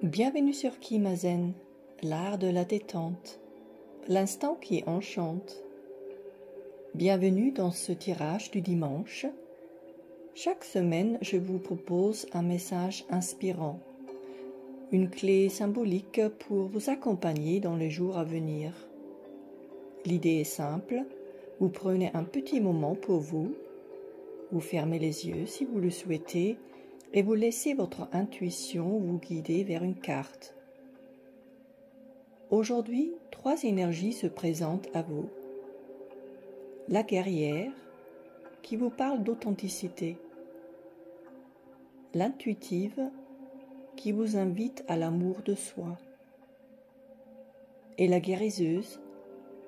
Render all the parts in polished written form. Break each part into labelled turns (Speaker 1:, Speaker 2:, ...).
Speaker 1: Bienvenue sur Kimazen, l'art de la détente, l'instant qui enchante. Bienvenue dans ce tirage du dimanche. Chaque semaine, je vous propose un message inspirant, une clé symbolique pour vous accompagner dans les jours à venir. L'idée est simple, vous prenez un petit moment pour vous fermez les yeux si vous le souhaitez et vous laissez votre intuition vous guider vers une carte. Aujourd'hui, 3 énergies se présentent à vous. La guerrière, qui vous parle d'authenticité. L'intuitive, qui vous invite à l'amour de soi. Et la guériseuse,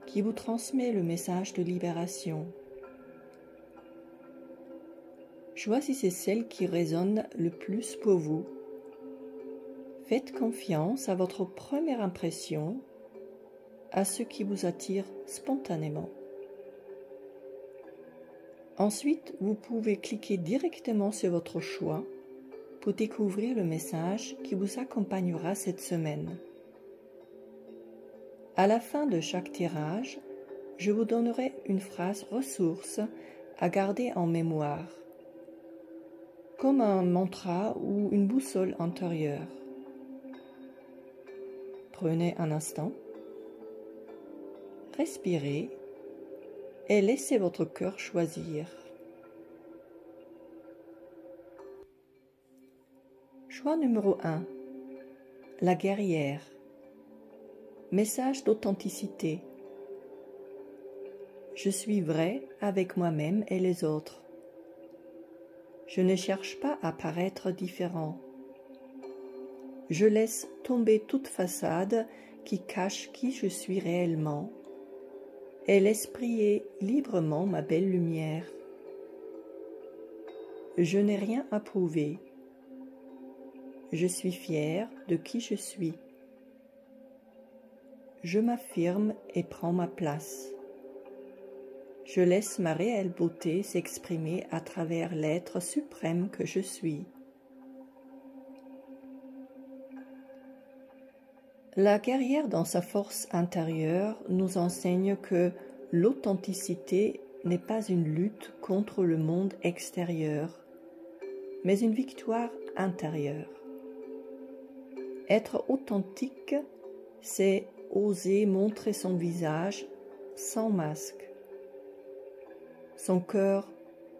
Speaker 1: qui vous transmet le message de libération. Choisissez celle qui résonne le plus pour vous. Faites confiance à votre première impression, à ce qui vous attire spontanément. Ensuite, vous pouvez cliquer directement sur votre choix pour découvrir le message qui vous accompagnera cette semaine. À la fin de chaque tirage, je vous donnerai une phrase ressource à garder en mémoire, comme un mantra ou une boussole intérieure. Prenez un instant, respirez et laissez votre cœur choisir. Choix numéro 1. La guerrière. Message d'authenticité. Je suis vrai avec moi-même et les autres. Je ne cherche pas à paraître différent. Je laisse tomber toute façade qui cache qui je suis réellement et laisse briller librement ma belle lumière. Je n'ai rien à prouver. Je suis fière de qui je suis. Je m'affirme et prends ma place. Je laisse ma réelle beauté s'exprimer à travers l'être suprême que je suis. La guerrière dans sa force intérieure nous enseigne que l'authenticité n'est pas une lutte contre le monde extérieur, mais une victoire intérieure. Être authentique, c'est oser montrer son visage sans masque, son cœur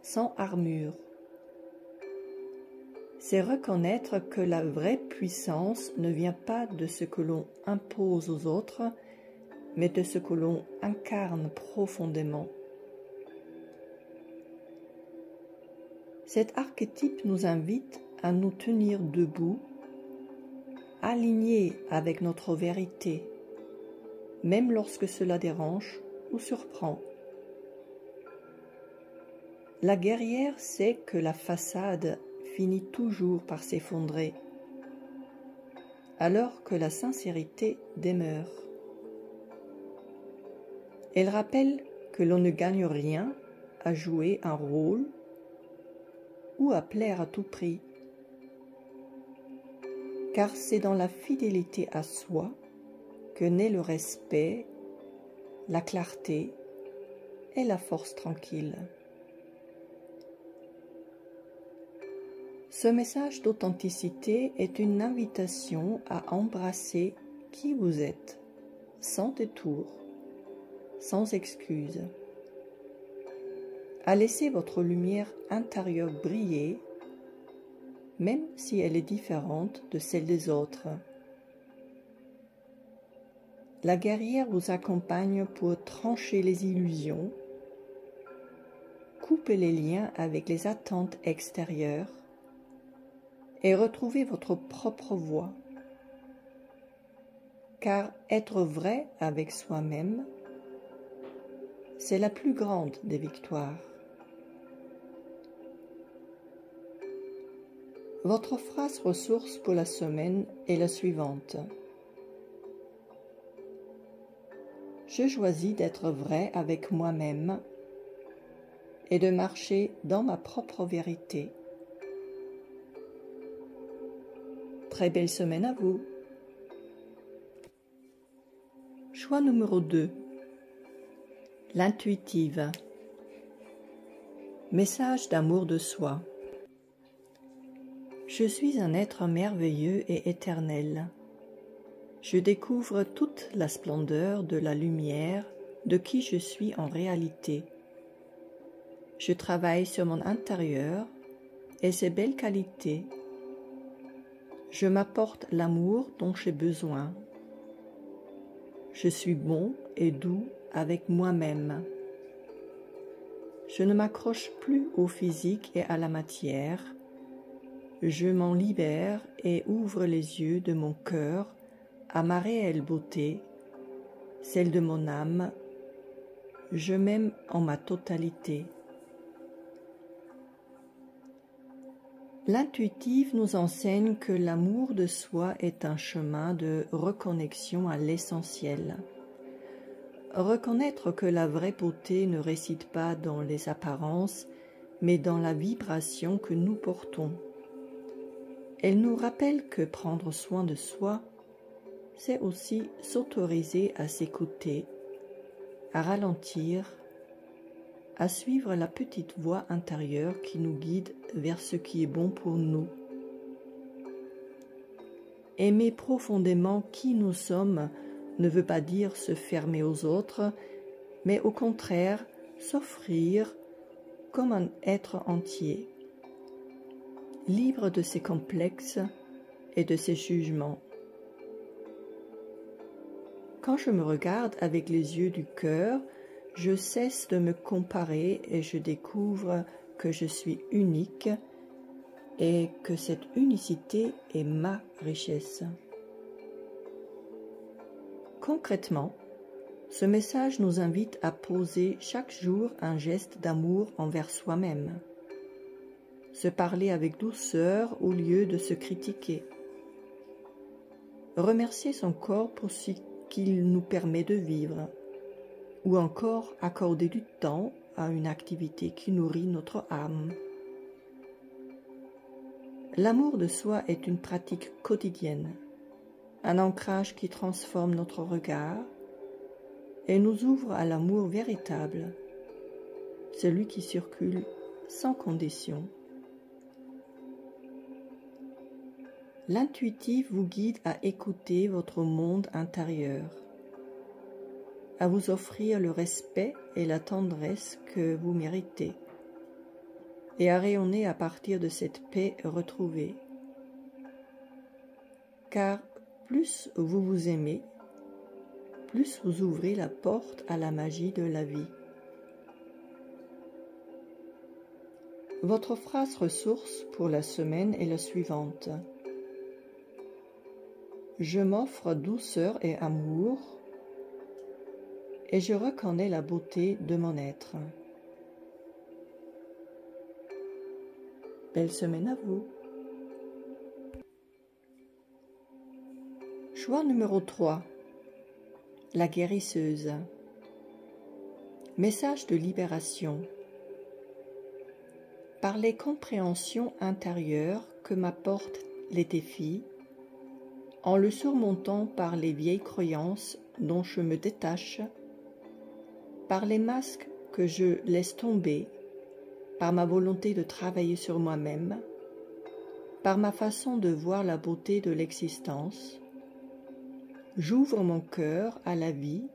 Speaker 1: sans armure. C'est reconnaître que la vraie puissance ne vient pas de ce que l'on impose aux autres, mais de ce que l'on incarne profondément. Cet archétype nous invite à nous tenir debout, alignés avec notre vérité, même lorsque cela dérange ou surprend. La guerrière sait que la façade finit toujours par s'effondrer, alors que la sincérité demeure. Elle rappelle que l'on ne gagne rien à jouer un rôle ou à plaire à tout prix, car c'est dans la fidélité à soi que naît le respect, la clarté et la force tranquille. Ce message d'authenticité est une invitation à embrasser qui vous êtes, sans détour, sans excuse, à laisser votre lumière intérieure briller, même si elle est différente de celle des autres. La guerrière vous accompagne pour trancher les illusions, couper les liens avec les attentes extérieures, et retrouver votre propre voix. Car être vrai avec soi-même, c'est la plus grande des victoires. Votre phrase ressource pour la semaine est la suivante. Je choisis d'être vrai avec moi-même et de marcher dans ma propre vérité. Très belle semaine à vous. Choix numéro 2. L'intuitive. Message d'amour de soi. Je suis un être merveilleux et éternel. Je découvre toute la splendeur de la lumière de qui je suis en réalité. Je travaille sur mon intérieur et ses belles qualités. Je m'apporte l'amour dont j'ai besoin. Je suis bon et doux avec moi-même. Je ne m'accroche plus au physique et à la matière. Je m'en libère et ouvre les yeux de mon cœur à ma réelle beauté, celle de mon âme. Je m'aime en ma totalité. L'intuitive nous enseigne que l'amour de soi est un chemin de reconnexion à l'essentiel. Reconnaître que la vraie beauté ne réside pas dans les apparences, mais dans la vibration que nous portons. Elle nous rappelle que prendre soin de soi, c'est aussi s'autoriser à s'écouter, à ralentir, à suivre la petite voix intérieure qui nous guide vers ce qui est bon pour nous. Aimer profondément qui nous sommes ne veut pas dire se fermer aux autres, mais au contraire s'offrir comme un être entier, libre de ses complexes et de ses jugements. Quand je me regarde avec les yeux du cœur, je cesse de me comparer et je découvre que je suis unique et que cette unicité est ma richesse. Concrètement, ce message nous invite à poser chaque jour un geste d'amour envers soi-même, se parler avec douceur au lieu de se critiquer, remercier son corps pour ce qu'il nous permet de vivre, ou encore accorder du temps à une activité qui nourrit notre âme. L'amour de soi est une pratique quotidienne, un ancrage qui transforme notre regard et nous ouvre à l'amour véritable, celui qui circule sans condition. L'intuitif vous guide à écouter votre monde intérieur, à vous offrir le respect et la tendresse que vous méritez, et à rayonner à partir de cette paix retrouvée. Car plus vous vous aimez, plus vous ouvrez la porte à la magie de la vie. Votre phrase ressource pour la semaine est la suivante. Je m'offre douceur et amour, et je reconnais la beauté de mon être. Belle semaine à vous. Choix numéro 3. La guérisseuse. Message de libération. Par les compréhensions intérieures que m'apportent les défis, en le surmontant par les vieilles croyances dont je me détache, par les masques que je laisse tomber, par ma volonté de travailler sur moi-même, par ma façon de voir la beauté de l'existence, j'ouvre mon cœur à la vie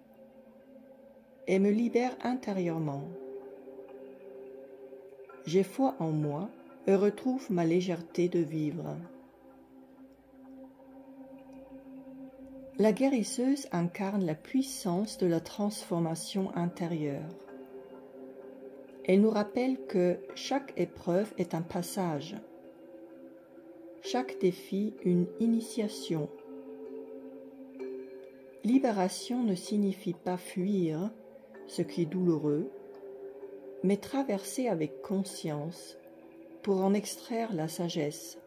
Speaker 1: et me libère intérieurement. J'ai foi en moi et retrouve ma légèreté de vivre. La guérisseuse incarne la puissance de la transformation intérieure. Elle nous rappelle que chaque épreuve est un passage, chaque défi une initiation. Libération ne signifie pas fuir ce qui est douloureux, mais traverser avec conscience pour en extraire la sagesse.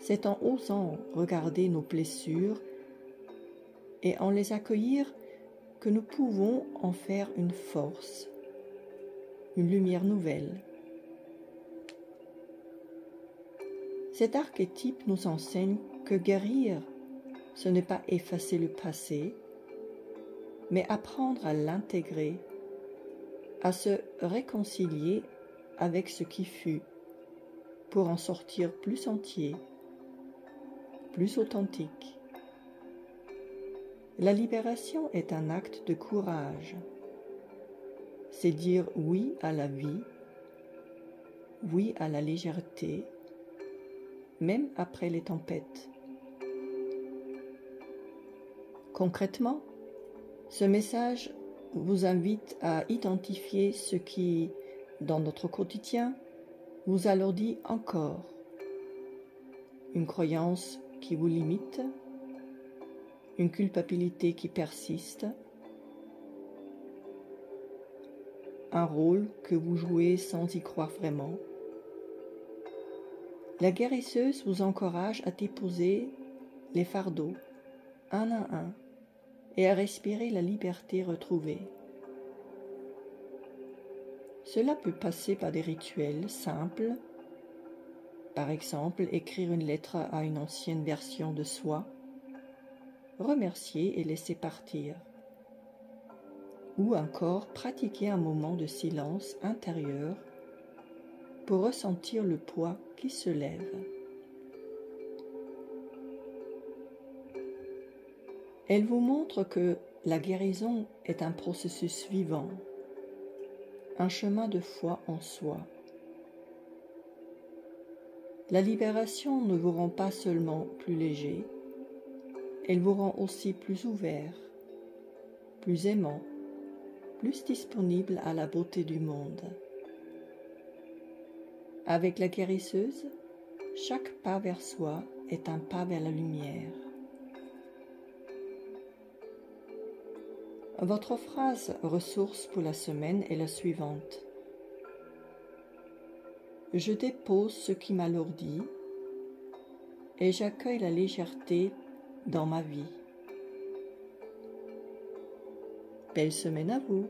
Speaker 1: C'est en osant regarder nos blessures et en les accueillir que nous pouvons en faire une force, une lumière nouvelle. Cet archétype nous enseigne que guérir, ce n'est pas effacer le passé, mais apprendre à l'intégrer, à se réconcilier avec ce qui fut, pour en sortir plus entier, plus authentique. La libération est un acte de courage. C'est dire oui à la vie, oui à la légèreté, même après les tempêtes. Concrètement, ce message vous invite à identifier ce qui, dans notre quotidien, vous alourdit encore. Une croyance qui vous limite, une culpabilité qui persiste, un rôle que vous jouez sans y croire vraiment. La guérisseuse vous encourage à déposer les fardeaux, un à un, et à respirer la liberté retrouvée. Cela peut passer par des rituels simples, par exemple écrire une lettre à une ancienne version de soi, remercier et laisser partir, ou encore pratiquer un moment de silence intérieur pour ressentir le poids qui se lève. Elle vous montre que la guérison est un processus vivant, un chemin de foi en soi. La libération ne vous rend pas seulement plus léger, elle vous rend aussi plus ouvert, plus aimant, plus disponible à la beauté du monde. Avec la guérisseuse, chaque pas vers soi est un pas vers la lumière. Votre phrase ressource pour la semaine est la suivante. Je dépose ce qui m'alourdit et j'accueille la légèreté dans ma vie. Belle semaine à vous!